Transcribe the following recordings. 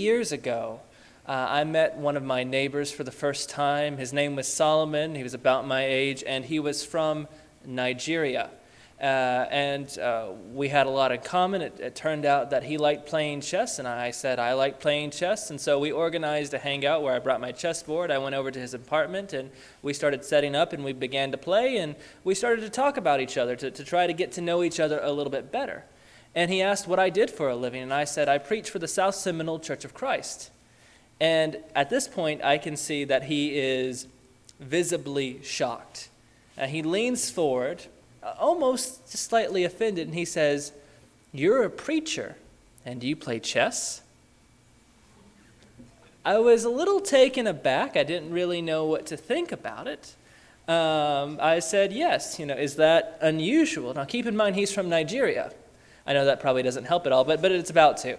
years ago, I met one of my neighbors for the first time. His name was Solomon. He was about my age, and he was from Nigeria. We had a lot in common. It turned out that he liked playing chess, and I said I like playing chess. And so we organized a hangout where I brought my chessboard. I went over to his apartment, and we started setting up, and we began to play. And we started to talk about each other to try to get to know each other a little bit better. And he asked what I did for a living, and I said I preach for the South Seminole Church of Christ. And at this point, I can see that he is visibly shocked. He leans forward, almost slightly offended, and he says, "You're a preacher, and do you play chess?" I was a little taken aback. I didn't really know what to think about it. I said, "Yes, is that unusual?" Now, keep in mind, he's from Nigeria. I know that probably doesn't help at all, but it's about to.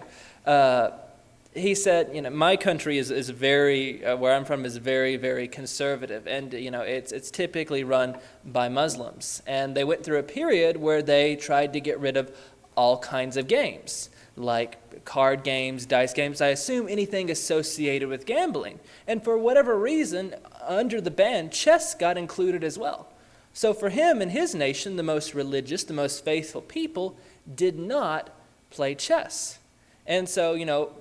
He said, my country is very, where I'm from is very, very conservative, and it's typically run by Muslims. And they went through a period where they tried to get rid of all kinds of games, like card games, dice games. I assume anything associated with gambling. And for whatever reason, under the ban, chess got included as well. So for him and his nation, the most religious, the most faithful people did not play chess. And so,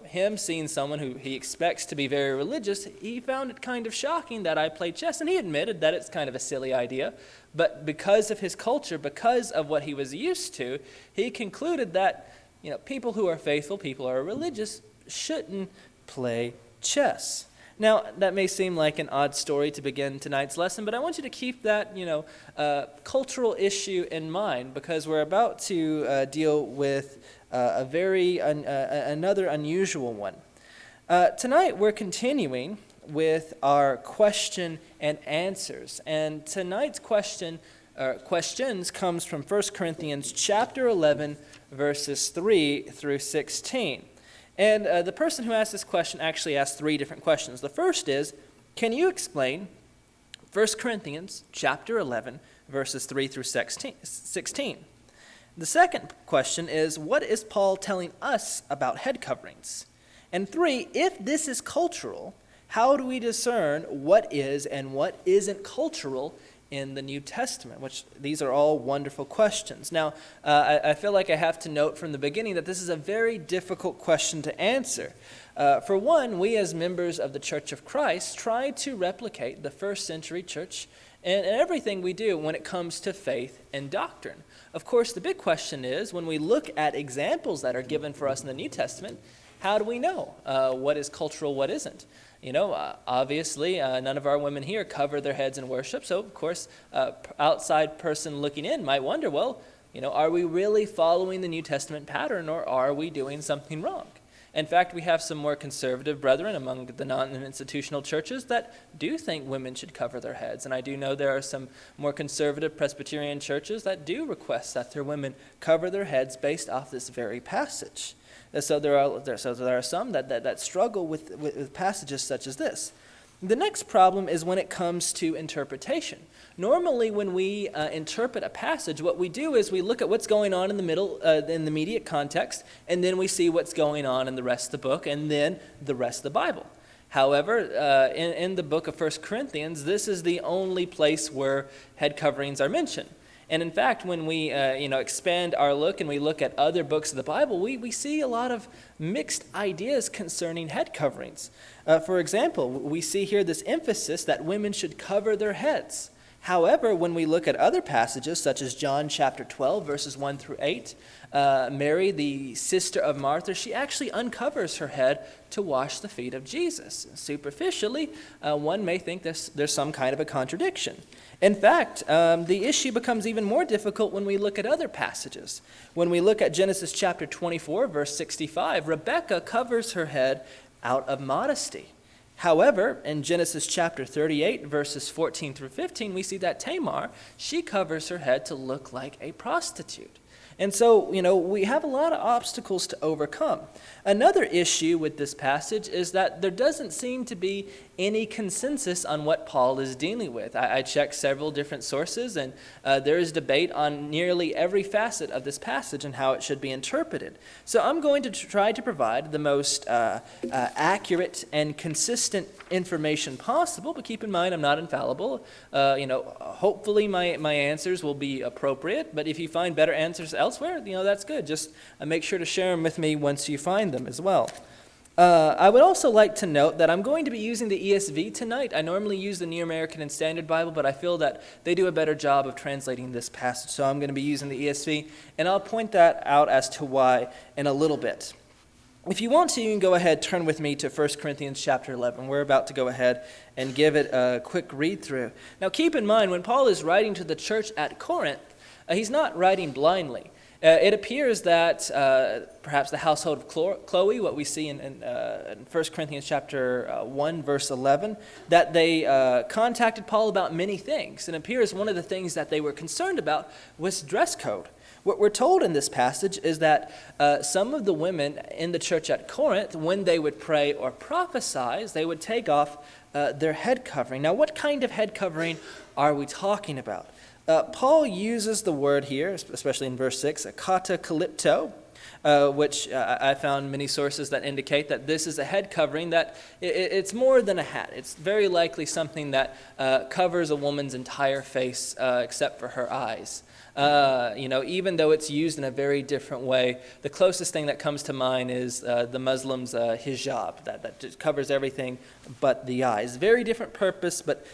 him seeing someone who he expects to be very religious, he found it kind of shocking that I played chess. And he admitted that it's kind of a silly idea. But because of his culture, because of what he was used to, he concluded that, people who are faithful, people who are religious, shouldn't play chess. Now, that may seem like an odd story to begin tonight's lesson, but I want you to keep that, cultural issue in mind, because we're about to deal with another unusual one. Tonight we're continuing with our question and answers, and tonight's questions comes from 1 Corinthians chapter 11, verses 3 through 16. And the person who asked this question actually asked three different questions. The first is, can you explain 1 Corinthians chapter 11, verses 3 through 16? The second question is, what is Paul telling us about head coverings? And 3, if this is cultural, how do we discern what is and what isn't cultural in the New Testament? Which these are all wonderful questions. Now, I feel like I have to note from the beginning that this is a very difficult question to answer. For one, we as members of the Church of Christ try to replicate the first century church in everything we do when it comes to faith and doctrine. Of course, the big question is, when we look at examples that are given for us in the New Testament, how do we know what is cultural, what isn't? Obviously, none of our women here cover their heads in worship, so of course, outside person looking in might wonder, well, are we really following the New Testament pattern, or are we doing something wrong? In fact, we have some more conservative brethren among the non-institutional churches that do think women should cover their heads. And I do know there are some more conservative Presbyterian churches that do request that their women cover their heads based off this very passage. So there are some that struggle with passages such as this. The next problem is when it comes to interpretation. Normally, when we interpret a passage, what we do is we look at what's going on in the middle, in the immediate context, and then we see what's going on in the rest of the book, and then the rest of the Bible. However, in the book of 1 Corinthians, this is the only place where head coverings are mentioned. And in fact, when we expand our look and we look at other books of the Bible, we see a lot of mixed ideas concerning head coverings. For example, we see here this emphasis that women should cover their heads. However, when we look at other passages, such as John chapter 12, verses 1 through 8, Mary, the sister of Martha, she actually uncovers her head to wash the feet of Jesus. Superficially, one may think there's some kind of a contradiction. In fact, the issue becomes even more difficult when we look at other passages. When we look at Genesis chapter 24, verse 65, Rebekah covers her head out of modesty. However, in Genesis chapter 38, verses 14 through 15, we see that Tamar, she covers her head to look like a prostitute. And so, we have a lot of obstacles to overcome. Another issue with this passage is that there doesn't seem to be any consensus on what Paul is dealing with. I checked several different sources, and there is debate on nearly every facet of this passage and how it should be interpreted. So I'm going to try to provide the most accurate and consistent information possible, but keep in mind I'm not infallible. Hopefully my answers will be appropriate, but if you find better answers elsewhere, that's good. Just make sure to share them with me once you find them as well. I would also like to note that I'm going to be using the ESV tonight. I normally use the New American and Standard Bible, but I feel that they do a better job of translating this passage, so I'm going to be using the ESV, and I'll point that out as to why in a little bit. If you want to, you can go ahead, turn with me to 1 Corinthians chapter 11. We're about to go ahead and give it a quick read through. Now keep in mind, when Paul is writing to the church at Corinth, he's not writing blindly. It appears that perhaps the household of Chloe, what we see in 1 Corinthians chapter 1, verse 11, that they contacted Paul about many things. And it appears one of the things that they were concerned about was dress code. What we're told in this passage is that some of the women in the church at Corinth, when they would pray or prophesy, they would take off their head covering. Now, what kind of head covering are we talking about? Paul uses the word here, especially in verse 6, katakalipto, which I found many sources that indicate that this is a head covering, that it's more than a hat. It's very likely something that covers a woman's entire face except for her eyes. Even though it's used in a very different way, the closest thing that comes to mind is the Muslims' hijab, that just covers everything but the eyes. Very different purpose, but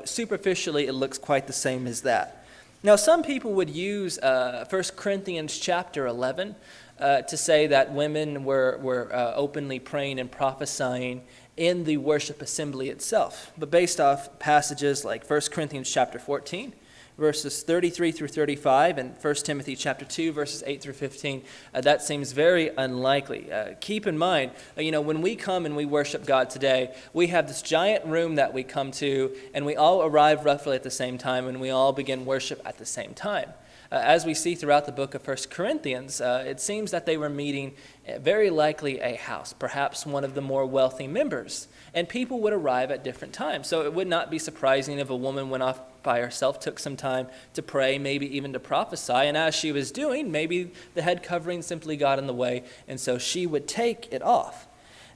superficially it looks quite the same as that. Now, some people would use 1 Corinthians chapter 11 to say that women were openly praying and prophesying in the worship assembly itself. But based off passages like 1 Corinthians chapter 14, verses 33 through 35, and 1 Timothy chapter 2, verses 8 through 15, that seems very unlikely. Keep in mind, when we come and we worship God today, we have this giant room that we come to, and we all arrive roughly at the same time, and we all begin worship at the same time. As we see throughout the book of 1 Corinthians, it seems that they were meeting very likely a house, perhaps one of the more wealthy members, and people would arrive at different times. So it would not be surprising if a woman went off by herself, took some time to pray, maybe even to prophesy, and as she was doing, maybe the head covering simply got in the way, and so she would take it off.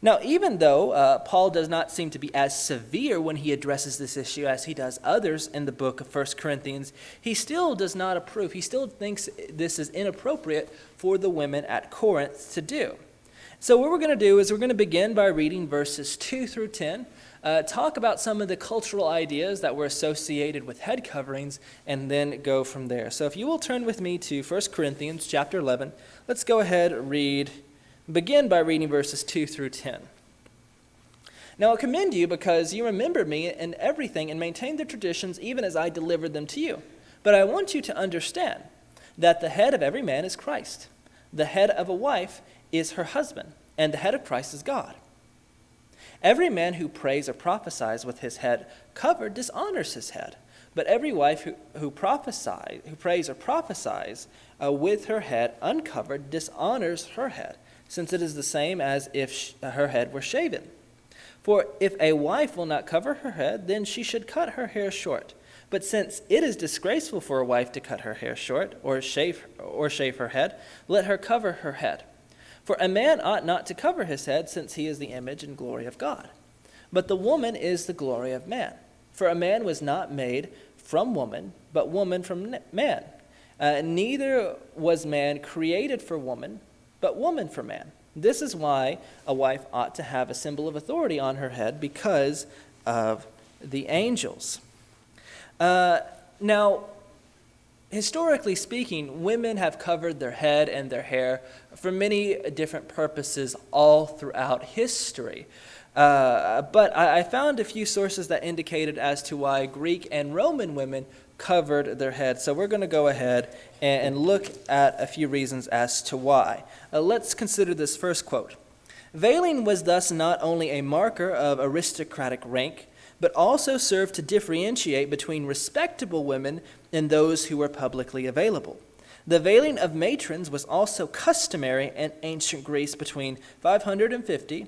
Now, even though Paul does not seem to be as severe when he addresses this issue as he does others in the book of 1 Corinthians, he still does not approve. He still thinks this is inappropriate for the women at Corinth to do. So what we're going to do is we're going to begin by reading verses 2 through 10, talk about some of the cultural ideas that were associated with head coverings, and then go from there. So if you will turn with me to 1 Corinthians chapter 11, let's go ahead and begin by reading verses 2 through 10. Now I commend you because you remembered me in everything and maintained the traditions even as I delivered them to you. But I want you to understand that the head of every man is Christ. The head of a wife is her husband, and the head of Christ is God. Every man who prays or prophesies with his head covered dishonors his head. But every wife who prays or prophesies with her head uncovered dishonors her head, since it is the same as if her head were shaven. For if a wife will not cover her head, then she should cut her hair short. But since it is disgraceful for a wife to cut her hair short or shave her head, let her cover her head. For a man ought not to cover his head, since he is the image and glory of God. But the woman is the glory of man. For a man was not made from woman, but woman from man. Neither was man created for woman, but woman for man. This is why a wife ought to have a symbol of authority on her head, because of the angels. Now, historically speaking, women have covered their head and their hair for many different purposes all throughout history. But I found a few sources that indicated as to why Greek and Roman women covered their heads. So we're going to go ahead and look at a few reasons as to why. Let's consider this first quote. Veiling was thus not only a marker of aristocratic rank, but also served to differentiate between respectable women and those who were publicly available. The veiling of matrons was also customary in ancient Greece between 550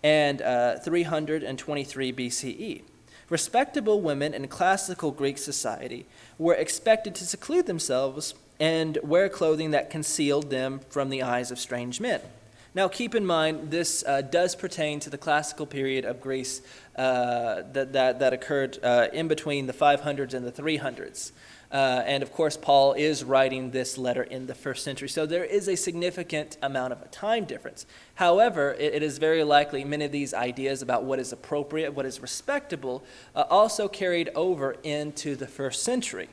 and 323 BCE. Respectable women in classical Greek society were expected to seclude themselves and wear clothing that concealed them from the eyes of strange men. Now, keep in mind, this does pertain to the classical period of Greece that occurred in between the 500s and the 300s. And of course, Paul is writing this letter in the first century. So there is a significant amount of a time difference. However, it is very likely many of these ideas about what is appropriate, what is respectable, also carried over into the first century.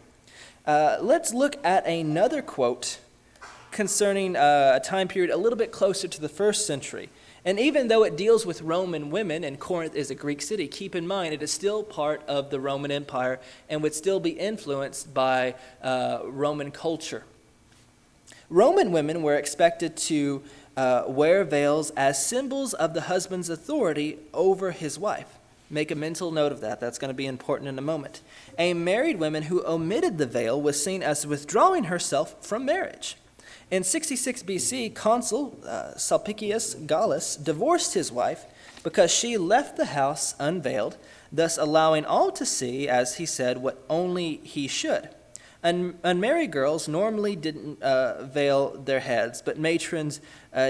Let's look at another quote concerning a time period a little bit closer to the first century. And even though it deals with Roman women, and Corinth is a Greek city, keep in mind it is still part of the Roman Empire and would still be influenced by Roman culture. Roman women were expected to wear veils as symbols of the husband's authority over his wife. Make a mental note of that. That's going to be important in a moment. A married woman who omitted the veil was seen as withdrawing herself from marriage. In 66 BC, Consul Sulpicius Gallus divorced his wife because she left the house unveiled, thus allowing all to see, as he said, what only he should. Unmarried girls normally didn't veil their heads, but matrons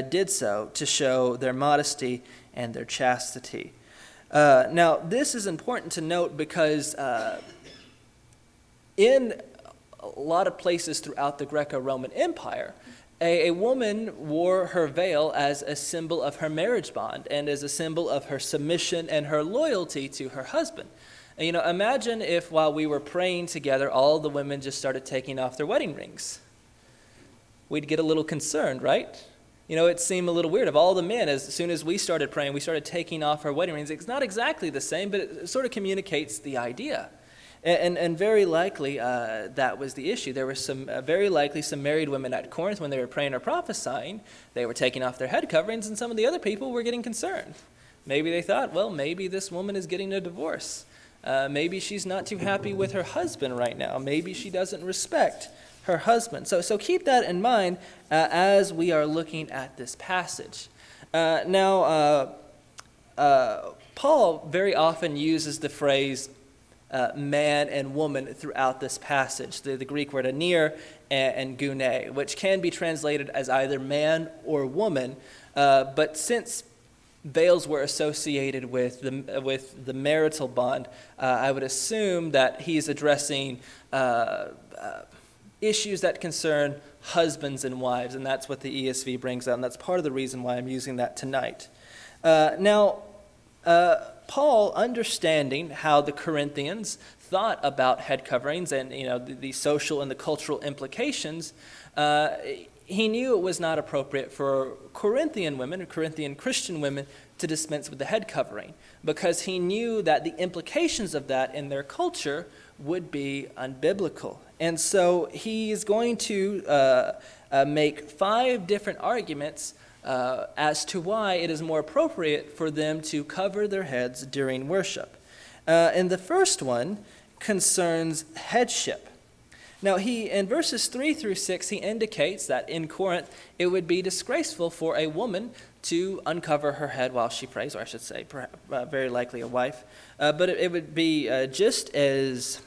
did so to show their modesty and their chastity. Now, this is important to note because in a lot of places throughout the Greco-Roman Empire, a woman wore her veil as a symbol of her marriage bond and as a symbol of her submission and her loyalty to her husband. And, imagine if while we were praying together, all the women just started taking off their wedding rings. We'd get a little concerned, right? It seemed a little weird. Of all the men, as soon as we started praying, we started taking off our wedding rings. It's not exactly the same, but it sort of communicates the idea. And very likely that was the issue. There were very likely some married women at Corinth when they were praying or prophesying. They were taking off their head coverings, and some of the other people were getting concerned. Maybe they thought, well, maybe this woman is getting a divorce. Maybe she's not too happy with her husband right now. Maybe she doesn't respect her husband. So keep that in mind as we are looking at this passage. Now, Paul very often uses the phrase man and woman throughout this passage, the Greek word anir and gune, which can be translated as either man or woman, but since veils were associated with the marital bond, I would assume that he's addressing issues that concern husbands and wives, and that's what the ESV brings out, and that's part of the reason why I'm using that tonight. Paul, understanding how the Corinthians thought about head coverings and the social and the cultural implications, he knew it was not appropriate for Corinthian women or Corinthian Christian women to dispense with the head covering, because he knew that the implications of that in their culture would be unbiblical. And so he's going to make 5 different arguments as to why it is more appropriate for them to cover their heads during worship. And the first one concerns headship. Now, in verses 3 through 6, he indicates that in Corinth, it would be disgraceful for a woman to uncover her head while she prays, or I should say, very likely a wife. But it would be just as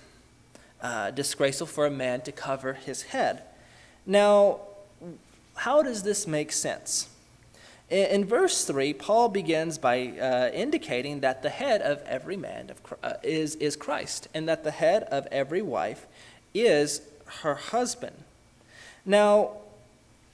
disgraceful for a man to cover his head. Now, how does this make sense? In verse 3, Paul begins by indicating that the head of every man is Christ, and that the head of every wife is her husband. Now,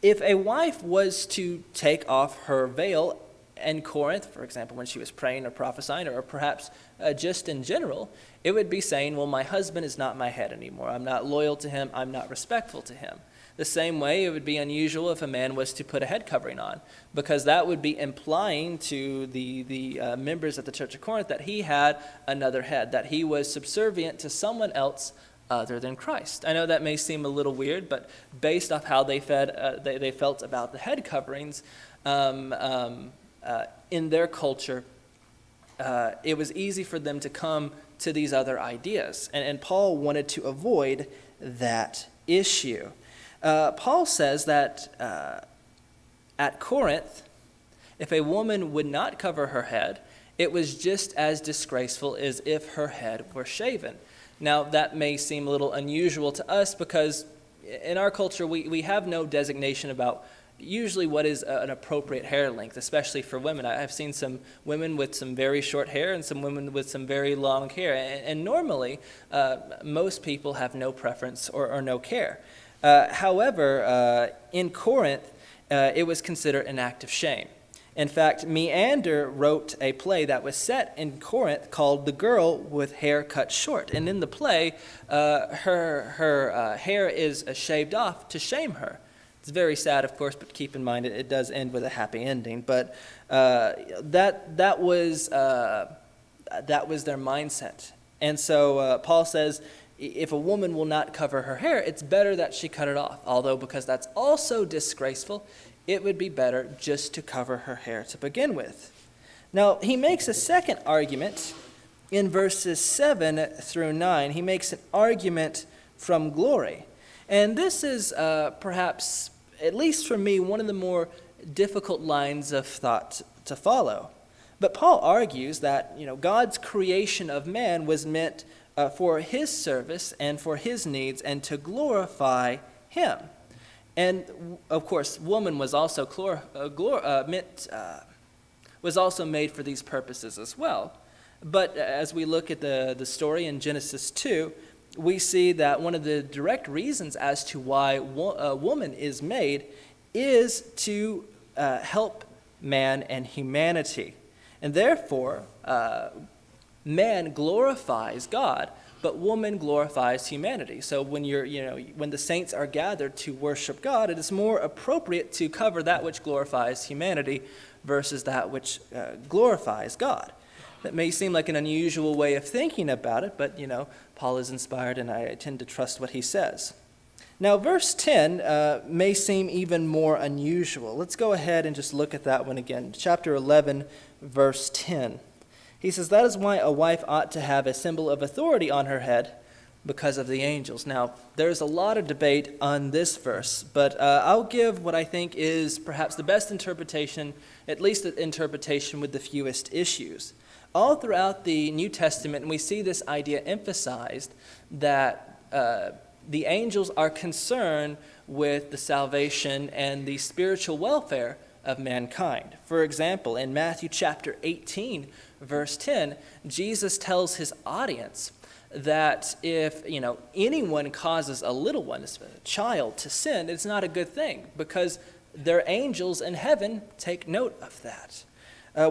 if a wife was to take off her veil in Corinth, for example, when she was praying or prophesying, or perhaps just in general, it would be saying, well, my husband is not my head anymore. I'm not loyal to him. I'm not respectful to him. The same way, it would be unusual if a man was to put a head covering on, because that would be implying to the members of the Church of Corinth that he had another head, that he was subservient to someone else other than Christ. I know that may seem a little weird, but based off how they felt about the head coverings in their culture, it was easy for them to come to these other ideas. And Paul wanted to avoid that issue. Paul says that at Corinth, if a woman would not cover her head, it was just as disgraceful as if her head were shaven. Now, that may seem a little unusual to us because in our culture, we have no designation about usually what is an appropriate hair length, especially for women. I've seen some women with some very short hair and some women with some very long hair. And normally, most people have no preference or no care. However, in Corinth, it was considered an act of shame. In fact, Meander wrote a play that was set in Corinth called The Girl with Hair Cut Short. And in the play, her hair is shaved off to shame her. It's very sad, of course, but keep in mind it does end with a happy ending. But that was their mindset. And so Paul says, if a woman will not cover her hair, it's better that she cut it off. Although, because that's also disgraceful, it would be better just to cover her hair to begin with. Now, he makes a second argument in verses 7 through 9. He makes an argument from glory. And this is perhaps, at least for me, one of the more difficult lines of thought to follow. But Paul argues that God's creation of man was meant for his service and for his needs and to glorify him. And of course, woman was also was also made for these purposes as well. But as we look at the story in Genesis 2, we see that one of the direct reasons as to why a woman is made is to help man and humanity. And therefore, man glorifies God, but woman glorifies humanity. So when when the saints are gathered to worship God, it is more appropriate to cover that which glorifies humanity versus that which glorifies God. That may seem like an unusual way of thinking about it, but Paul is inspired and I tend to trust what he says. Now, verse 10 may seem even more unusual. Let's go ahead and just look at that one again. Chapter 11, verse 10. He says, that is why a wife ought to have a symbol of authority on her head because of the angels. Now, there's a lot of debate on this verse, but I'll give what I think is perhaps the best interpretation, at least the interpretation with the fewest issues. All throughout the New Testament, we see this idea emphasized that the angels are concerned with the salvation and the spiritual welfare of mankind. For example, in Matthew chapter 18, verse 10, Jesus tells his audience that if anyone causes a little one, a child, to sin, it's not a good thing because their angels in heaven take note of that.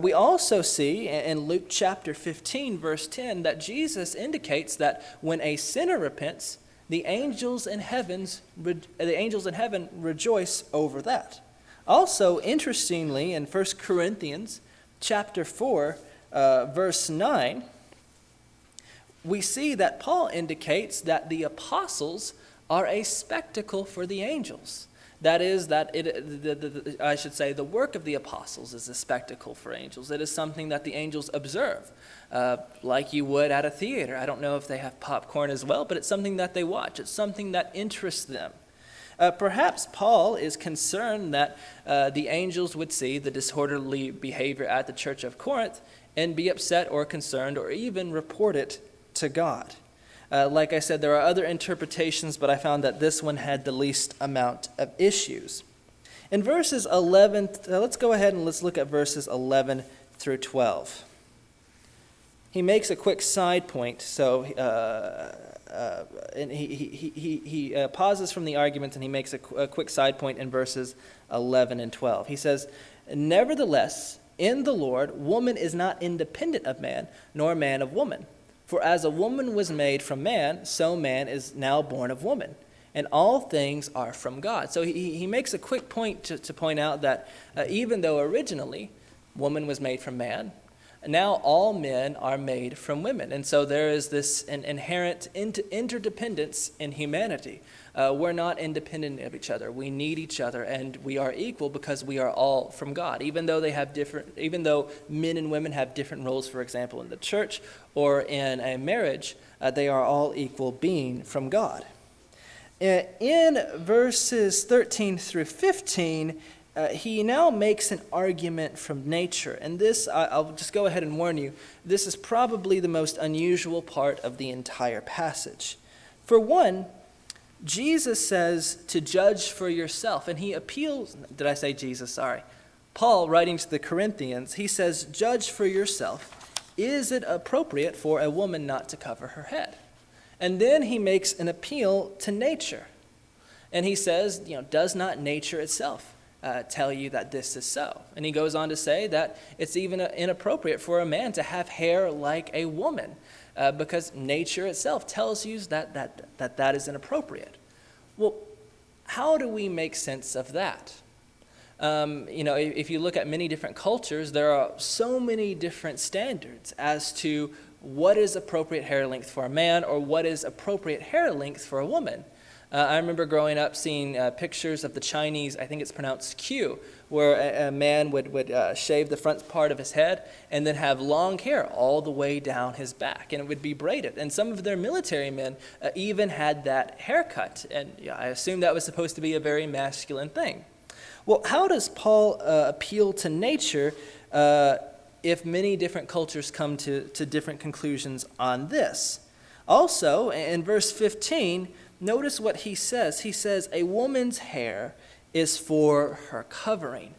We also see in Luke chapter 15, verse 10, that Jesus indicates that when a sinner repents, the angels in heaven rejoice over that. Also, interestingly, in 1 Corinthians chapter 4, verse 9, we see that Paul indicates that the apostles are a spectacle for the angels. That is, I should say, the work of the apostles is a spectacle for angels. It is something that the angels observe, like you would at a theater. I don't know if they have popcorn as well, but it's something that they watch. It's something that interests them. Perhaps Paul is concerned that the angels would see the disorderly behavior at the church of Corinth and be upset or concerned or even report it to God. Like I said, there are other interpretations, but I found that this one had the least amount of issues. In verses 11, let's go ahead and let's look at verses 11 through 12. He makes a quick side point, and he pauses from the argument and he makes a quick side point in verses 11 and 12. He says, nevertheless, in the Lord, woman is not independent of man, nor man of woman. For as a woman was made from man, so man is now born of woman. And all things are from God. So he makes a quick point to point out that even though originally woman was made from man, now all men are made from women. And so there is this inherent interdependence in humanity. We're not independent of each other. We need each other, and we are equal because we are all from God. Even though men and women have different roles, for example, in the church or in a marriage, they are all equal being from God. In verses 13 through 15, he now makes an argument from nature. And this, I'll just go ahead and warn you, this is probably the most unusual part of the entire passage. For one, Jesus says to judge for yourself, and he appeals, did I say Jesus? Sorry. Paul, writing to the Corinthians, he says, judge for yourself. Is it appropriate for a woman not to cover her head? And then he makes an appeal to nature. And he says, does not nature itself tell you that this is so? And he goes on to say that it's even inappropriate for a man to have hair like a woman, because nature itself tells you that is inappropriate. Well, how do we make sense of that? If you look at many different cultures, there are so many different standards as to what is appropriate hair length for a man or what is appropriate hair length for a woman. I remember growing up seeing pictures of the Chinese, I think it's pronounced Q, where a man would shave the front part of his head and then have long hair all the way down his back, and it would be braided. And some of their military men even had that haircut, and I assume that was supposed to be a very masculine thing. Well, how does Paul appeal to nature if many different cultures come to different conclusions on this? Also, in verse 15, notice what he says. He says, a woman's hair is for her covering.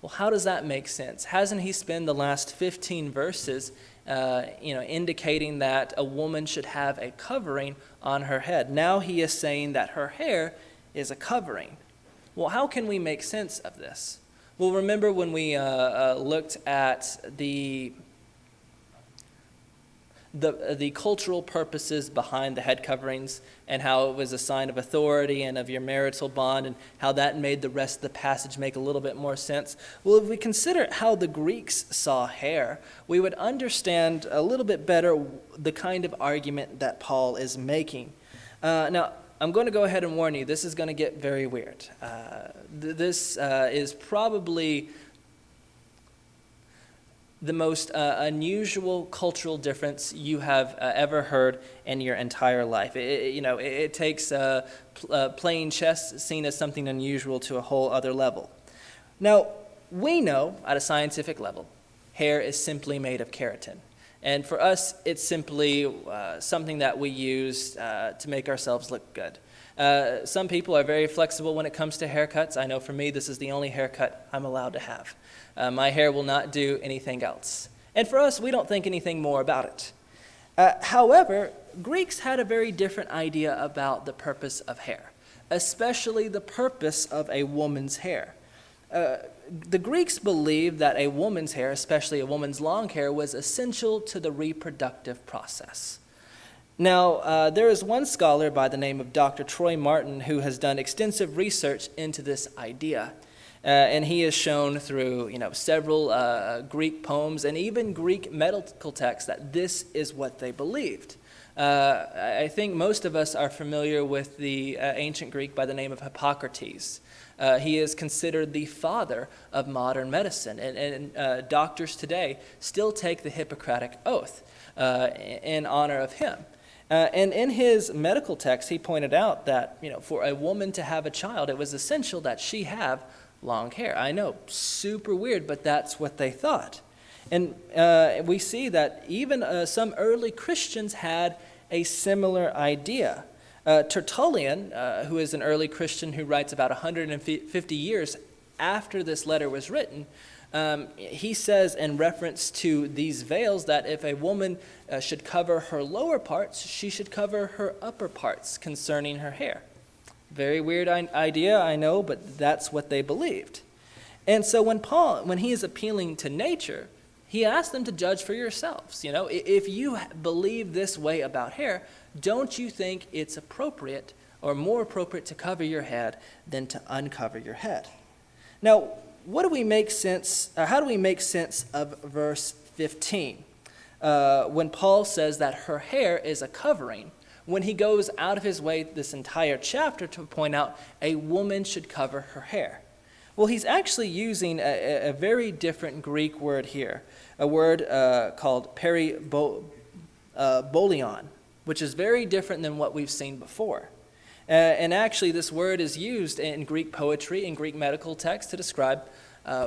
Well, how does that make sense? Hasn't he spent the last 15 verses indicating that a woman should have a covering on her head? Now he is saying that her hair is a covering. Well, how can we make sense of this? Well, remember when we looked at the cultural purposes behind the head coverings and how it was a sign of authority and of your marital bond and how that made the rest of the passage make a little bit more sense. Well, if we consider how the Greeks saw hair, we would understand a little bit better the kind of argument that Paul is making. Now, I'm going to go ahead and warn you, this is going to get very weird. This is probably the most unusual cultural difference you have ever heard in your entire life. It takes playing chess seen as something unusual to a whole other level. Now, we know at a scientific level, hair is simply made of keratin. And for us, it's simply something that we use to make ourselves look good. Some people are very flexible when it comes to haircuts. I know for me, this is the only haircut I'm allowed to have. My hair will not do anything else. And for us, we don't think anything more about it. However, Greeks had a very different idea about the purpose of hair, especially the purpose of a woman's hair. The Greeks believed that a woman's hair, especially a woman's long hair, was essential to the reproductive process. Now, there is one scholar by the name of Dr. Troy Martin who has done extensive research into this idea. And he has shown through several Greek poems and even Greek medical texts that this is what they believed. I think most of us are familiar with the ancient Greek by the name of Hippocrates. He is considered the father of modern medicine, and doctors today still take the Hippocratic Oath in honor of him. And in his medical text, he pointed out that for a woman to have a child, it was essential that she have long hair. I know, super weird, but that's what they thought. And we see that even some early Christians had a similar idea. Tertullian, who is an early Christian who writes about 150 years after this letter was written, he says in reference to these veils that if a woman should cover her lower parts, she should cover her upper parts concerning her hair. Very weird idea, I know, but that's what they believed. And so when he is appealing to nature, he asked them to judge for yourselves. If you believe this way about hair, don't you think it's appropriate or more appropriate to cover your head than to uncover your head? Now, how do we make sense of verse 15? When Paul says that her hair is a covering, when he goes out of his way this entire chapter to point out a woman should cover her hair. Well, he's actually using a very different Greek word here, a word called peribolion, which is very different than what we've seen before. And actually, this word is used in Greek poetry and Greek medical texts to describe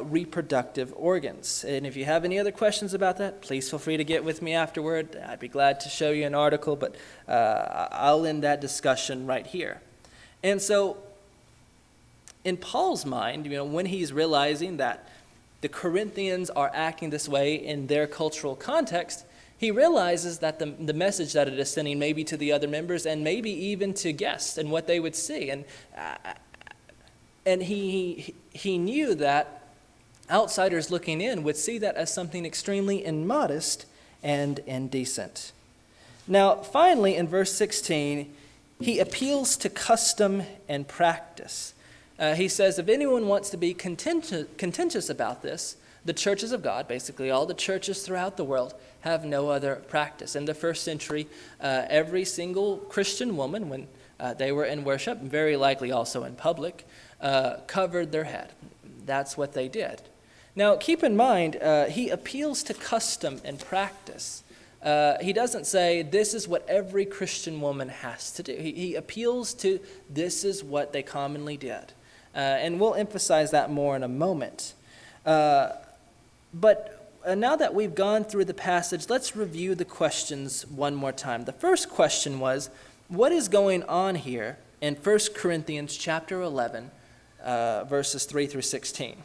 reproductive organs. And if you have any other questions about that, please feel free to get with me afterward. I'd be glad to show you an article, but I'll end that discussion right here. And so, in Paul's mind, when he's realizing that the Corinthians are acting this way in their cultural context, he realizes that the message that it is sending maybe to the other members and maybe even to guests and what they would see. And he knew that outsiders looking in would see that as something extremely immodest and indecent. Now, finally, in verse 16, he appeals to custom and practice. He says, if anyone wants to be contentious about this, the churches of God, basically all the churches throughout the world, have no other practice. In the first century, every single Christian woman, when they were in worship, very likely also in public, covered their head. That's what they did. Now, keep in mind, he appeals to custom and practice. He doesn't say, this is what every Christian woman has to do. He appeals to, this is what they commonly did. And we'll emphasize that more in a moment. But now that we've gone through the passage, let's review the questions one more time. The first question was, what is going on here in 1 Corinthians chapter 11, verses 3 through 16?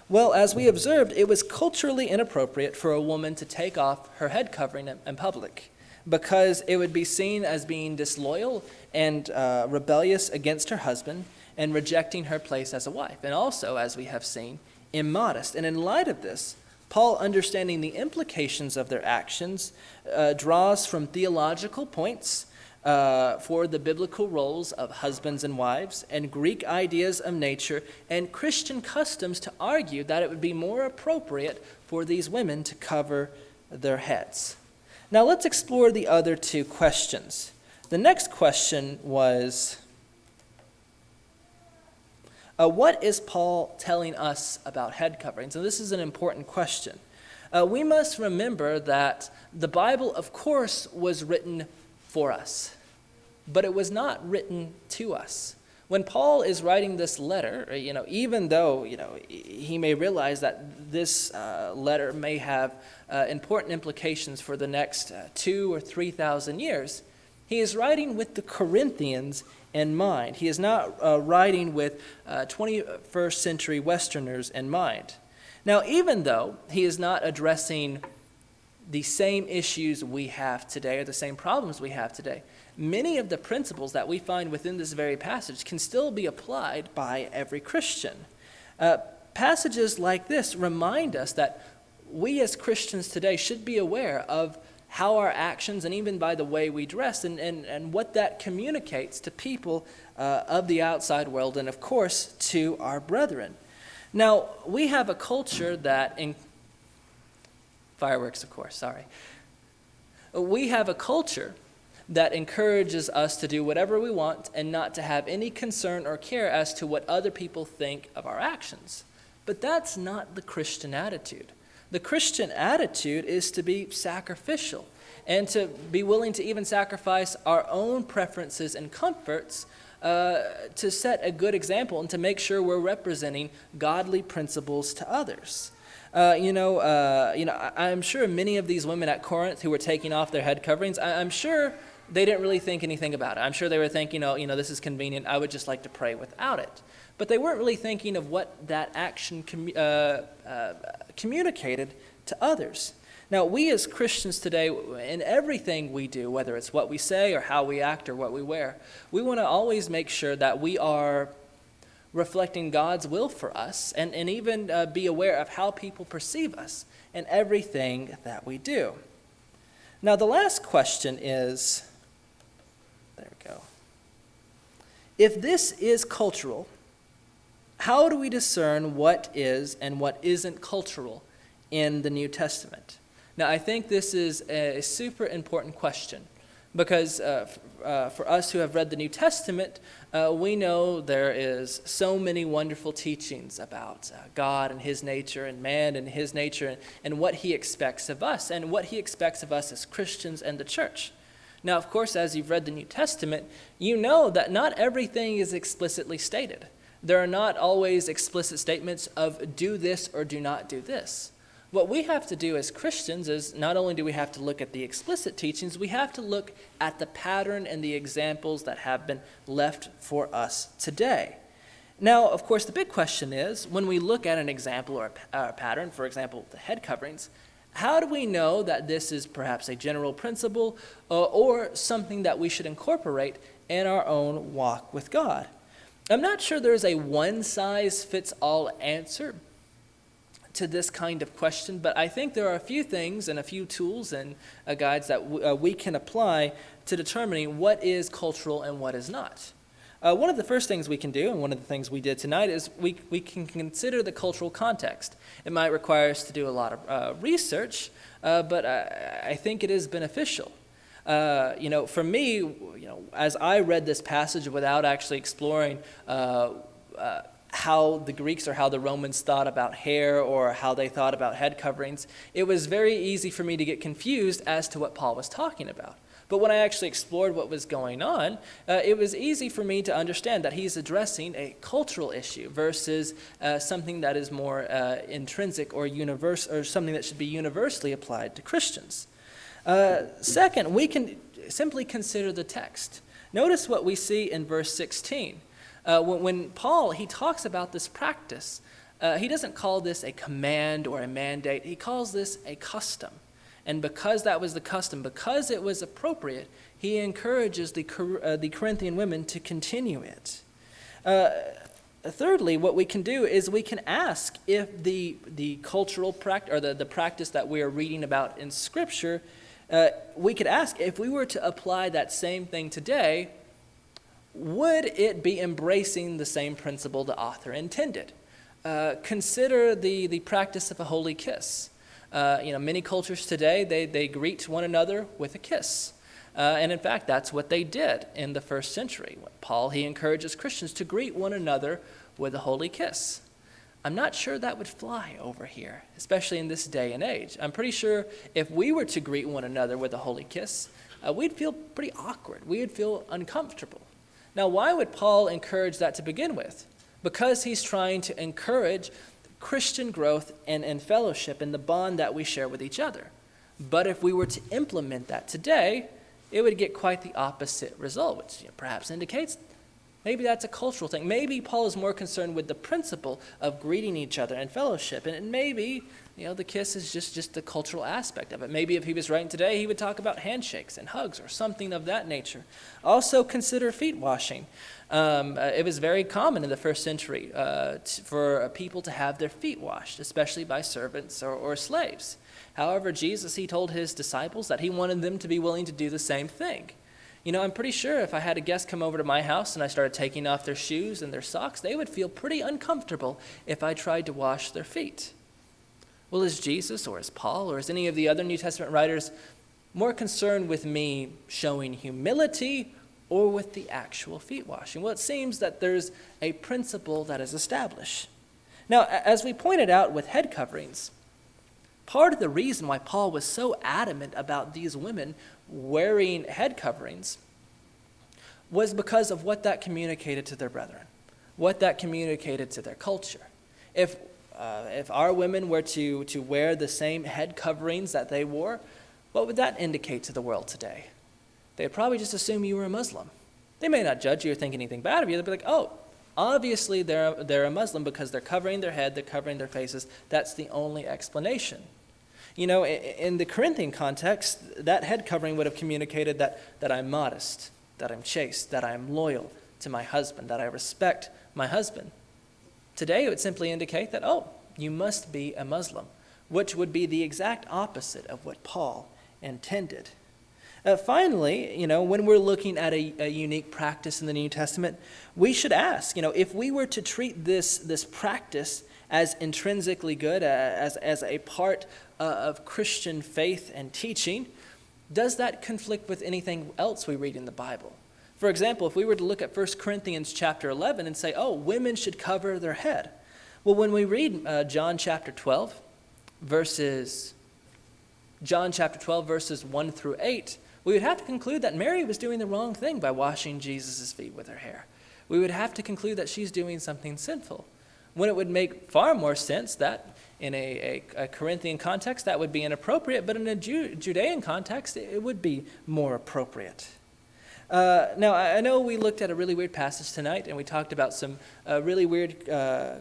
Well, as we observed, it was culturally inappropriate for a woman to take off her head covering in public because it would be seen as being disloyal and rebellious against her husband and rejecting her place as a wife. And also, as we have seen, immodest. And in light of this, Paul, understanding the implications of their actions, draws from theological points for the biblical roles of husbands and wives, and Greek ideas of nature, and Christian customs to argue that it would be more appropriate for these women to cover their heads. Now let's explore the other two questions. The next question was, what is Paul telling us about head coverings? And this is an important question. We must remember that the Bible, of course, was written for us, but it was not written to us. When Paul is writing this letter, even though, he may realize that this letter may have important implications for the next 2,000 or 3,000 years, he is writing with the Corinthians in mind. He is not writing with 21st century Westerners in mind. Now, even though he is not addressing the same issues we have today or the same problems we have today, many of the principles that we find within this very passage can still be applied by every Christian. Passages like this remind us that we as Christians today should be aware of how our actions and even by the way we dress and what that communicates to people of the outside world and, of course, to our brethren. Now, we have a culture that, fireworks, of course, sorry. We have a culture that encourages us to do whatever we want and not to have any concern or care as to what other people think of our actions. But that's not the Christian attitude. The Christian attitude is to be sacrificial and to be willing to even sacrifice our own preferences and comforts to set a good example and to make sure we're representing godly principles to others. I'm sure many of these women at Corinth who were taking off their head coverings, I'm sure they didn't really think anything about it. I'm sure they were thinking, this is convenient. I would just like to pray without it. But they weren't really thinking of what that action communicated to others. Now, we as Christians today, in everything we do, whether it's what we say or how we act or what we wear, we want to always make sure that we are reflecting God's will for us and even be aware of how people perceive us in everything that we do. Now, the last question is, there we go. If this is cultural, how do we discern what is and what isn't cultural in the New Testament? Now, I think this is a super important question because for us who have read the New Testament, we know there is so many wonderful teachings about God and his nature and man and his nature and what he expects of us and what he expects of us as Christians and the church. Now, of course, as you've read the New Testament, you know that not everything is explicitly stated. There are not always explicit statements of do this or do not do this. What we have to do as Christians is not only do we have to look at the explicit teachings, we have to look at the pattern and the examples that have been left for us today. Now, of course, the big question is, when we look at an example or a pattern, for example, the head coverings, how do we know that this is perhaps a general principle or something that we should incorporate in our own walk with God? I'm not sure there's a one-size-fits-all answer to this kind of question, but I think there are a few things and a few tools and guides that we can apply to determining what is cultural and what is not. One of the first things we can do, and one of the things we did tonight, is we can consider the cultural context. It might require us to do a lot of research, but I think it is beneficial. For me, as I read this passage without actually exploring how the Greeks or how the Romans thought about hair or how they thought about head coverings, it was very easy for me to get confused as to what Paul was talking about. But when I actually explored what was going on, it was easy for me to understand that he's addressing a cultural issue versus something that is more intrinsic or universal, or something that should be universally applied to Christians. Second, we can simply consider the text. Notice what we see in verse 16. When Paul, he talks about this practice, he doesn't call this a command or a mandate. He calls this a custom. And because that was the custom, because it was appropriate, he encourages the Corinthian women to continue it. Thirdly, what we can do is we can ask if the cultural practice, or the practice that we are reading about in Scripture, we could ask if we were to apply that same thing today, would it be embracing the same principle the author intended? Consider the practice of a holy kiss. Many cultures today, they greet one another with a kiss. And in fact, that's what they did in the first century. Paul, he encourages Christians to greet one another with a holy kiss. I'm not sure that would fly over here, especially in this day and age. I'm pretty sure if we were to greet one another with a holy kiss, we'd feel pretty awkward. We'd feel uncomfortable. Now, why would Paul encourage that to begin with? Because he's trying to encourage Christian growth and fellowship and the bond that we share with each other. But if we were to implement that today, it would get quite the opposite result, which perhaps indicates maybe that's a cultural thing. Maybe Paul is more concerned with the principle of greeting each other and fellowship, and maybe the kiss is just the cultural aspect of it. Maybe if he was writing today, he would talk about handshakes and hugs or something of that nature. Also consider feet washing. It was very common in the first century for people to have their feet washed, especially by servants or slaves. However, Jesus, he told his disciples that he wanted them to be willing to do the same thing. I'm pretty sure if I had a guest come over to my house and I started taking off their shoes and their socks, they would feel pretty uncomfortable if I tried to wash their feet. Well, is Jesus or is Paul or is any of the other New Testament writers more concerned with me showing humility or with the actual feet washing? Well, it seems that there's a principle that is established. Now, as we pointed out with head coverings, part of the reason why Paul was so adamant about these women wearing head coverings was because of what that communicated to their brethren, what that communicated to their culture. If our women were to wear the same head coverings that they wore, what would that indicate to the world today? They'd probably just assume you were a Muslim. They may not judge you or think anything bad of you. They'd be like, oh, obviously they're a Muslim because they're covering their head, they're covering their faces. That's the only explanation. In the Corinthian context, that head covering would have communicated that I'm modest, that I'm chaste, that I'm loyal to my husband, that I respect my husband. Today, it would simply indicate that, oh, you must be a Muslim, which would be the exact opposite of what Paul intended. Finally, when we're looking at a unique practice in the New Testament, we should ask, if we were to treat this practice as intrinsically good, as a part of Christian faith and teaching, does that conflict with anything else we read in the Bible? For example, if we were to look at 1 Corinthians chapter 11 and say, oh, women should cover their head. Well, when we read John chapter 12, verses 1 through 8, We would have to conclude that Mary was doing the wrong thing by washing Jesus' feet with her hair. We would have to conclude that she's doing something sinful, when it would make far more sense that in a Corinthian context that would be inappropriate, but in a Judean context it would be more appropriate. Now, I know we looked at a really weird passage tonight, and we talked about some really weird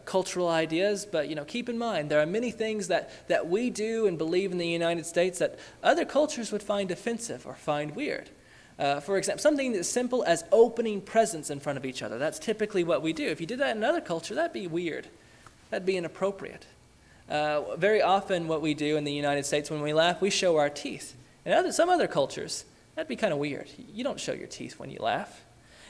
cultural ideas, but keep in mind, there are many things that we do and believe in the United States that other cultures would find offensive or find weird. For example, something as simple as opening presents in front of each other. That's typically what we do. If you did that in another culture, that'd be weird. That'd be inappropriate. Very often what we do in the United States when we laugh, we show our teeth. In some other cultures, that'd be kind of weird. You don't show your teeth when you laugh.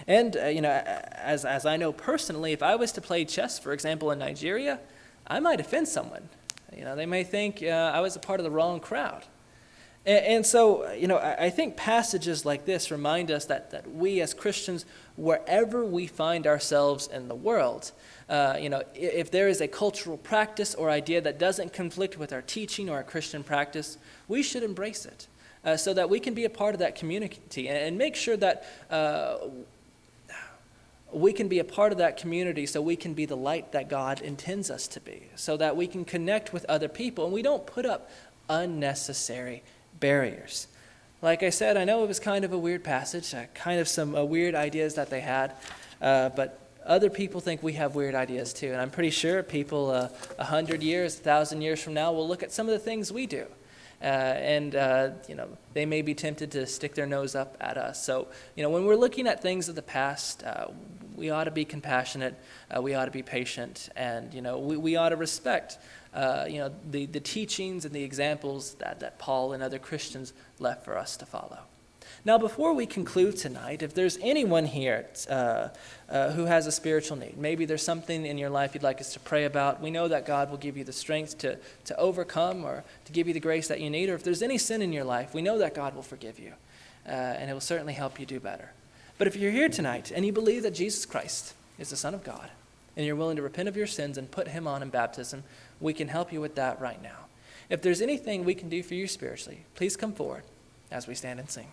And, as I know personally, if I was to play chess, for example, in Nigeria, I might offend someone. They may think I was a part of the wrong crowd. And so, I think passages like this remind us that we as Christians, wherever we find ourselves in the world, if there is a cultural practice or idea that doesn't conflict with our teaching or our Christian practice, we should embrace it so that we can be a part of that community and make sure that we can be a part of that community so we can be the light that God intends us to be, so that we can connect with other people and we don't put up unnecessary barriers. Like I said, I know it was kind of a weird passage, kind of some weird ideas that they had, but other people think we have weird ideas too, and I'm pretty sure people 100 years, 1,000 years from now will look at some of the things we do, and they may be tempted to stick their nose up at us. So, when we're looking at things of the past, we ought to be compassionate, we ought to be patient, and we ought to respect the teachings and the examples that Paul and other Christians left for us to follow. Now, before we conclude tonight, if there's anyone here who has a spiritual need, maybe there's something in your life you'd like us to pray about, we know that God will give you the strength to overcome or to give you the grace that you need, or if there's any sin in your life, we know that God will forgive you, and it will certainly help you do better. But if you're here tonight and you believe that Jesus Christ is the Son of God, and you're willing to repent of your sins and put him on in baptism, we can help you with that right now. If there's anything we can do for you spiritually, please come forward as we stand and sing.